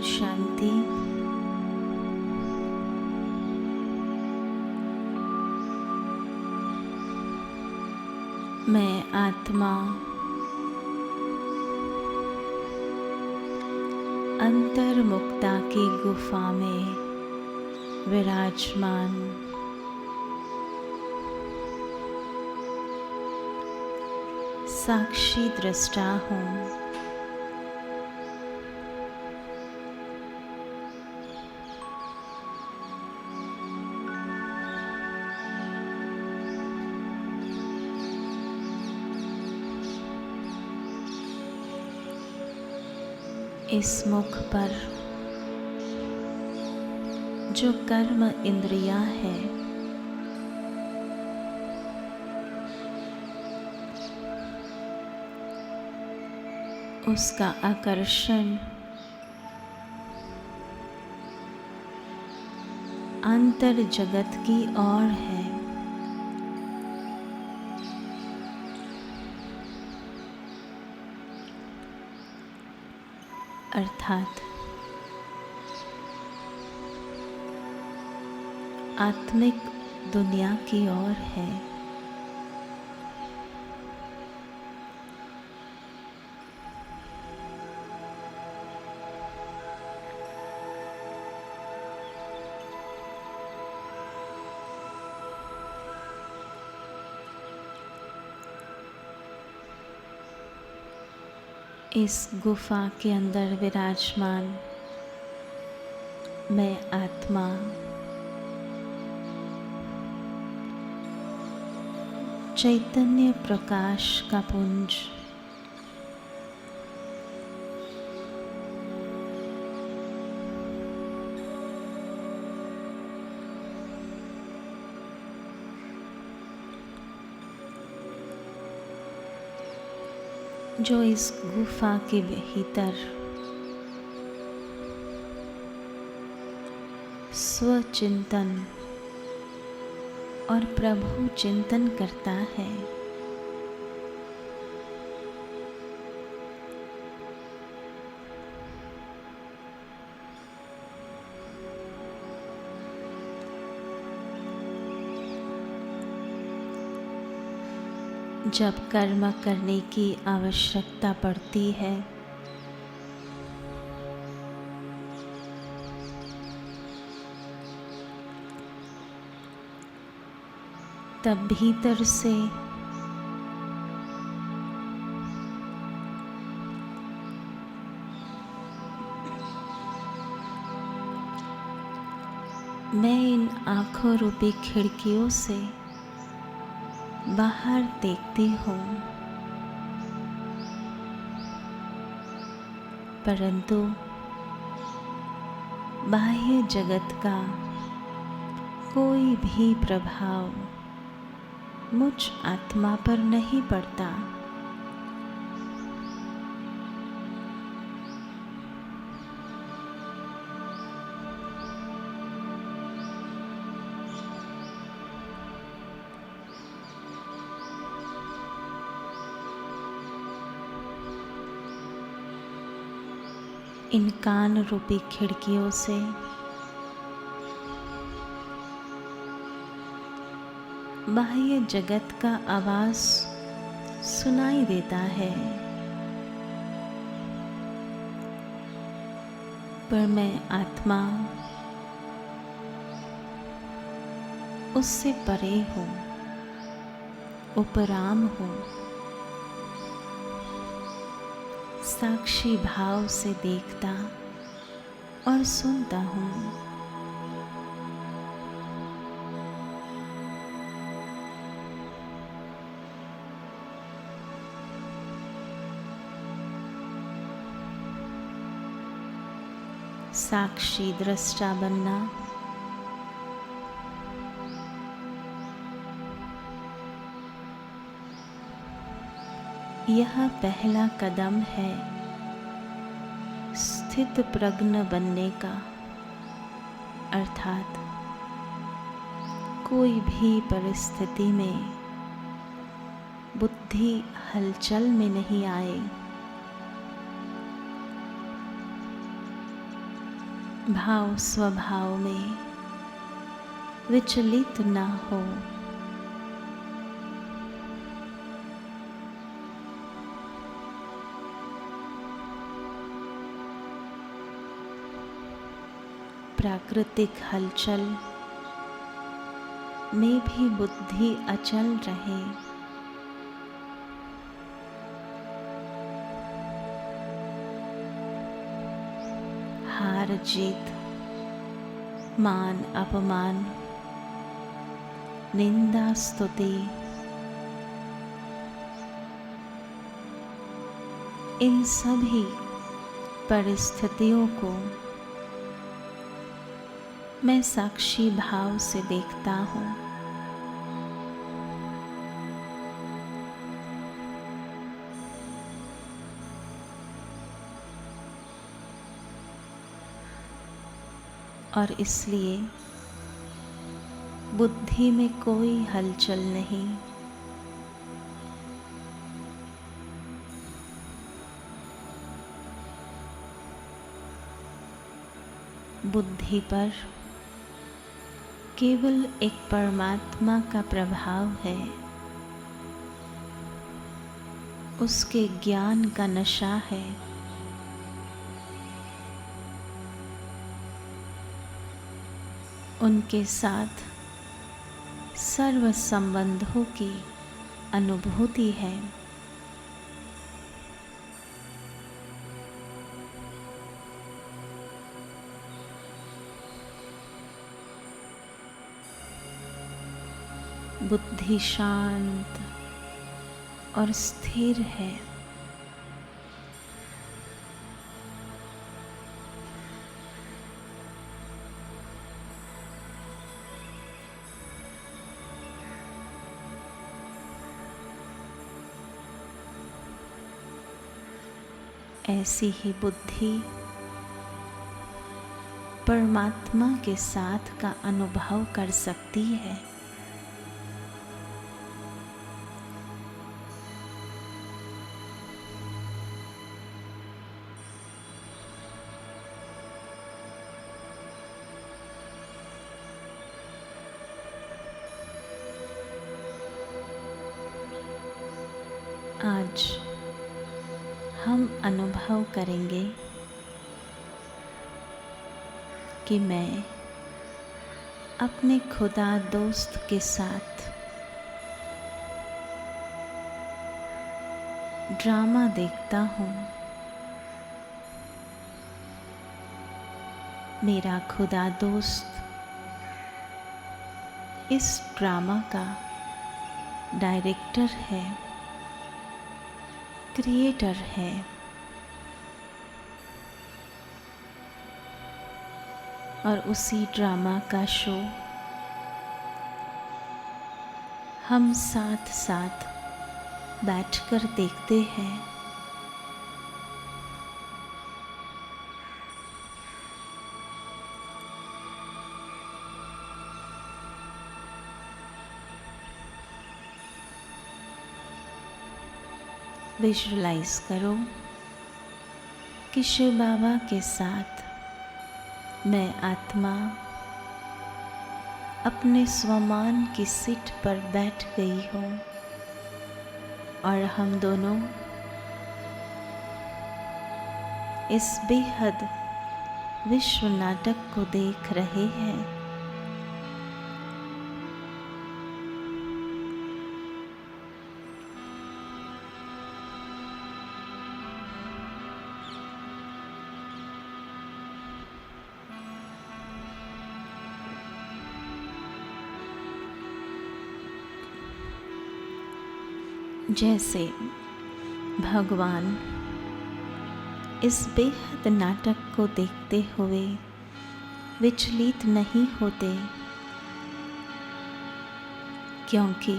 शांति। मैं आत्मा अंतर्मुक्ता की गुफा में विराजमान साक्षी दृष्टा हूँ। इस मुख पर जो कर्म इंद्रियां है, उसका आकर्षण अंतर जगत की ओर है। अर्थात आत्मिक दुनिया की ओर है। इस गुफा के अंदर विराजमान मैं आत्मा चैतन्य प्रकाश का पुंज जो इस गुफा के भीतर स्वचिंतन और प्रभु चिंतन करता है। जब कर्म करने की आवश्यकता पड़ती है, तब भीतर से मैं इन आँखों रूपी खिड़कियों से बाहर देखती हूँ, परंतु बाह्य जगत का कोई भी प्रभाव मुझ आत्मा पर नहीं पड़ता। इन कान रूपी खिड़कियों से बाह्य जगत का आवाज सुनाई देता है, पर मैं आत्मा उससे परे हूँ, उपराम हूँ। साक्षी भाव से देखता और सुनता हूँ। साक्षी दृष्टा बनना यह पहला कदम है स्थित प्रज्ञ बनने का। अर्थात कोई भी परिस्थिति में बुद्धि हलचल में नहीं आए, भाव स्वभाव में विचलित ना हो। प्राकृतिक हलचल में भी बुद्धि अचल रहे। हार जीत, मान अपमान, निंदा स्तुति, इन सभी परिस्थितियों को मैं साक्षी भाव से देखता हूँ। और इसलिए बुद्धि में कोई हलचल नहीं। बुद्धि पर केवल एक परमात्मा का प्रभाव है, उसके ज्ञान का नशा है। उनके साथ सर्व संबंधों की अनुभूति है। बुद्धि शांत और स्थिर है। ऐसी ही बुद्धि परमात्मा के साथ का अनुभव कर सकती है। आज हम अनुभव करेंगे कि मैं अपने खुदा दोस्त के साथ ड्रामा देखता हूँ। मेरा खुदा दोस्त इस ड्रामा का डायरेक्टर है, क्रिएटर है। और उसी ड्रामा का शो हम साथ साथ बैठकर देखते हैं। विजुअलाइज करो कि शिव बाबा के साथ मैं आत्मा अपने स्वमान की सीट पर बैठ गई हूँ और हम दोनों इस बेहद विश्व नाटक को देख रहे हैं। जैसे भगवान इस बेहद नाटक को देखते हुए विचलित नहीं होते, क्योंकि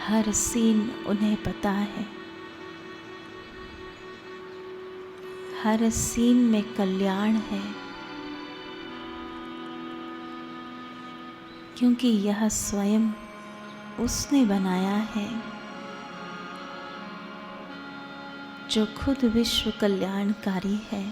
हर सीन उन्हें पता है, हर सीन में कल्याण है, क्योंकि यह स्वयं उसने बनाया है। जो खुद विश्व कल्याणकारी है।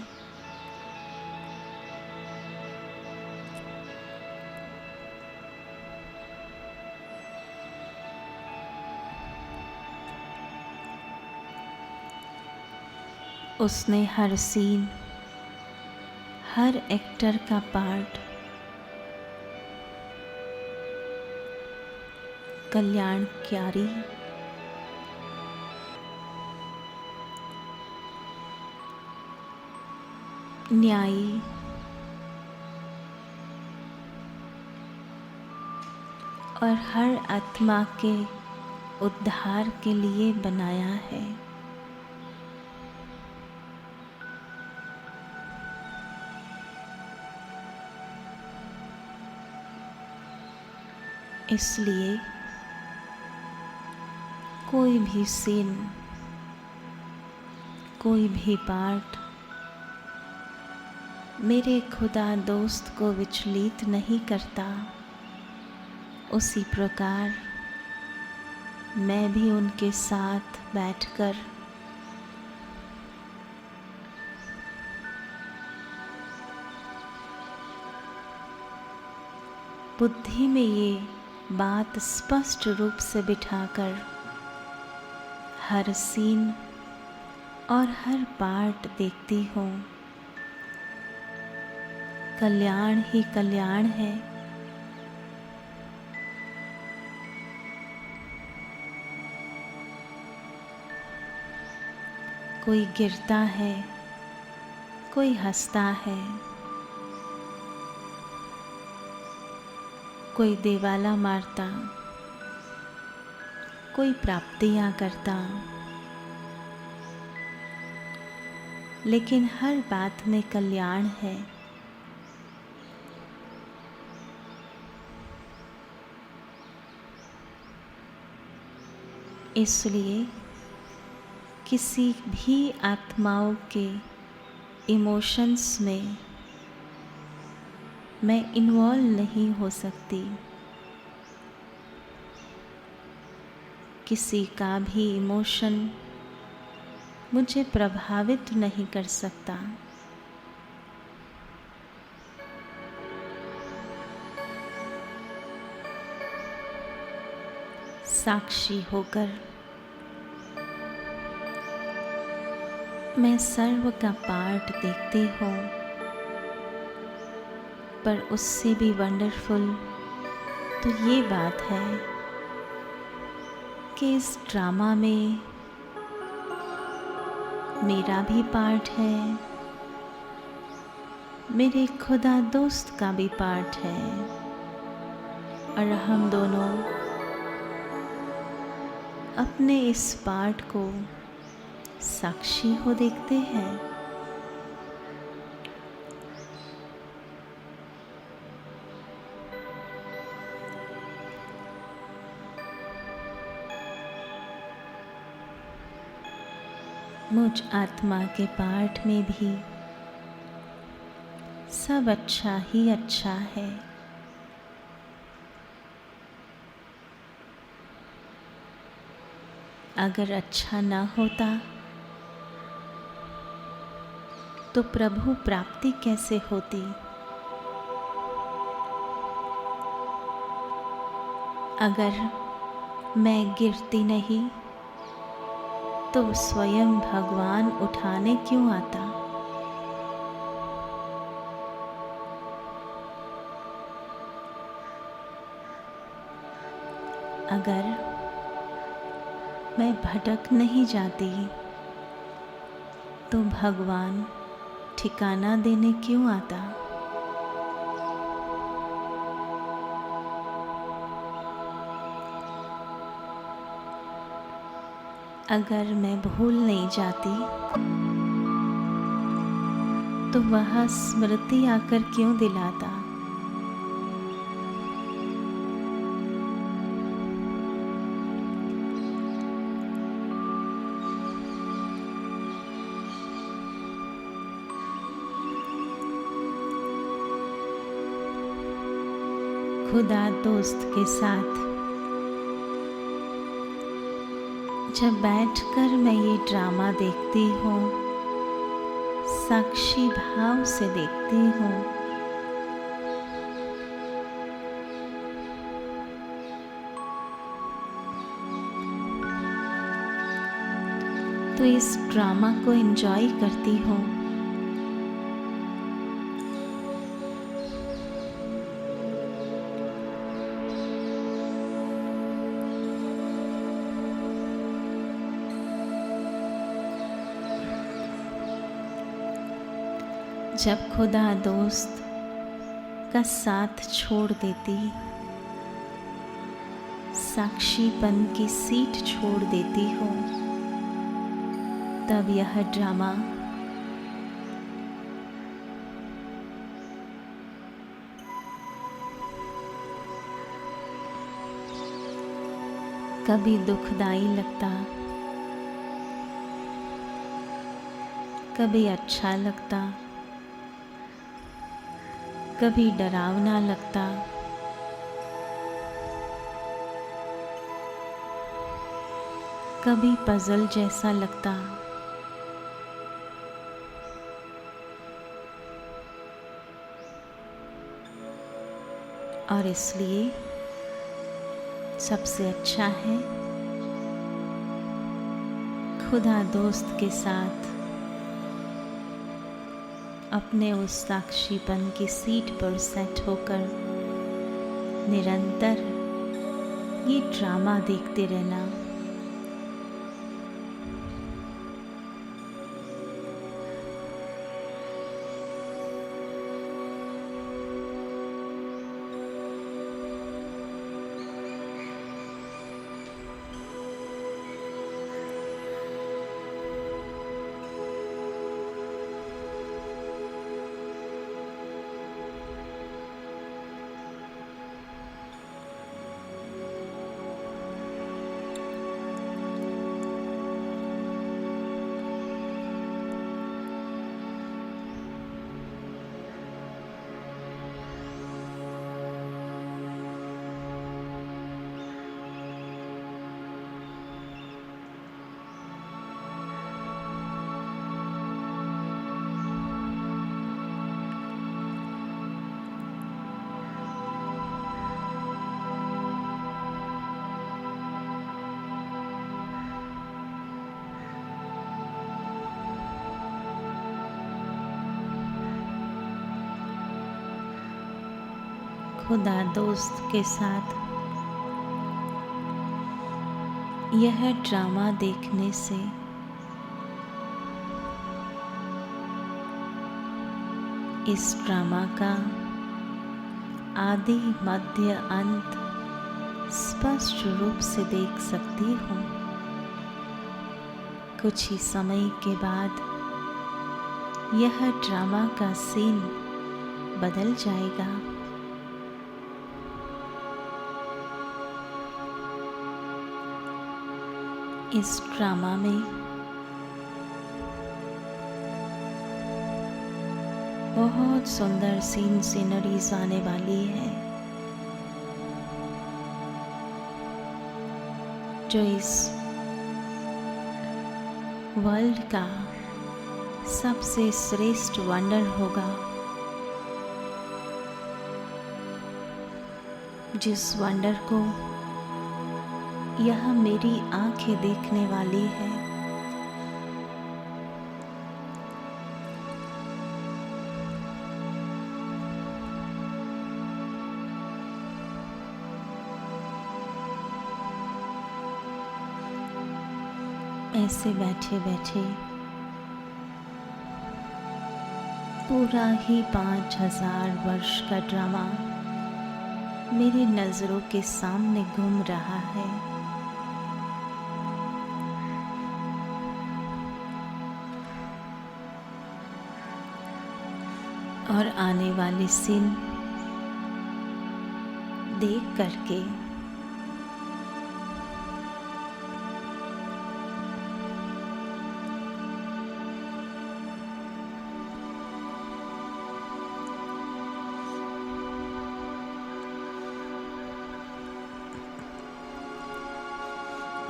उसने हर सीन, हर एक्टर का पार्ट कल्याणकारी, न्यायी और हर आत्मा के उद्धार के लिए बनाया है। इसलिए कोई भी सीन, कोई भी पार्ट मेरे खुदा दोस्त को विचलित नहीं करता। उसी प्रकार मैं भी उनके साथ बैठकर बुद्धि में ये बात स्पष्ट रूप से बिठाकर हर सीन और हर पार्ट देखती हूँ। कल्याण ही कल्याण है। कोई गिरता है, कोई हंसता है, कोई देवाला मारता, कोई प्राप्तियां करता, लेकिन हर बात में कल्याण है। इसलिए किसी भी आत्माओं के इमोशंस में मैं इन्वॉल्व नहीं हो सकती। किसी का भी इमोशन मुझे प्रभावित नहीं कर सकता। साक्षी होकर मैं सर्व का पार्ट देखती हूँ, पर उससे भी वंडरफुल तो ये बात है कि इस ड्रामा में मेरा भी पार्ट है, मेरे खुदा दोस्त का भी पार्ट है, और हम दोनों अपने इस पार्ट को साक्षी हो देखते हैं। मुझ आत्मा के पार्ट में भी सब अच्छा ही अच्छा है। अगर अच्छा ना होता तो प्रभु प्राप्ति कैसे होती? अगर मैं गिरती नहीं तो स्वयं भगवान उठाने क्यों आता? अगर मैं भटक नहीं जाती तो भगवान ठिकाना देने क्यों आता? अगर मैं भूल नहीं जाती तो वह स्मृति आकर क्यों दिलाता? खुदा दोस्त के साथ जब बैठकर मैं ये ड्रामा देखती हूँ, साक्षी भाव से देखती हूँ, तो इस ड्रामा को एंजॉय करती हूँ। जब खुदा दोस्त का साथ छोड़ देती, साक्षीपन की सीट छोड़ देती हो, तब यह ड्रामा कभी दुखदाई लगता, कभी अच्छा लगता, कभी डरावना लगता, कभी पजल जैसा लगता। और इसलिए सबसे अच्छा है खुदा दोस्त के साथ अपने उस साक्षीपन की सीट पर सेट होकर निरंतर ये ड्रामा देखते रहना। खुदा दोस्त के साथ यह ड्रामा देखने से इस ड्रामा का आदि मध्य अंत स्पष्ट रूप से देख सकती हूँ। कुछ ही समय के बाद यह ड्रामा का सीन बदल जाएगा। इस ड्रामा में बहुत सुंदर सीनरीज आने वाली है, जो इस वर्ल्ड का सबसे श्रेष्ठ वंडर होगा, जिस वंडर को यह मेरी आंखें देखने वाली है। ऐसे बैठे बैठे पूरा ही 5000 वर्ष का ड्रामा मेरी नजरों के सामने घूम रहा है। और आने वाली सीन देख करके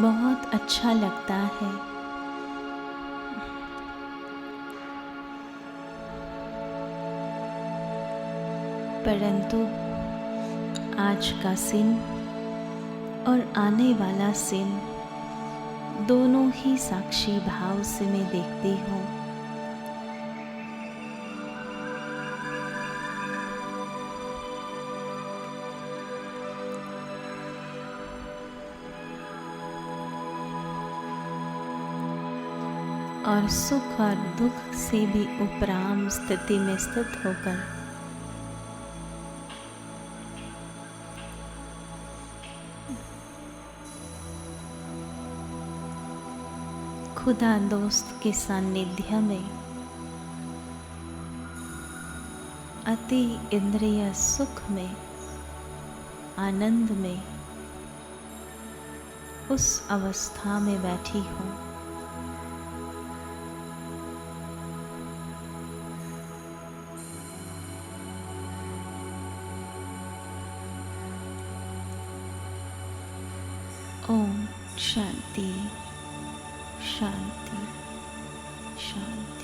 बहुत अच्छा लगता है। परंतु आज का सीन और आने वाला सीन दोनों ही साक्षी भाव से मैं देखती हूँ। और सुख और दुख से भी उपराम स्थिति में स्थित होकर खुदा दोस्त के सानिध्य में अति इंद्रिय सुख में, आनंद में उस अवस्था में बैठी हूँ। ओम शांति शांति शांति।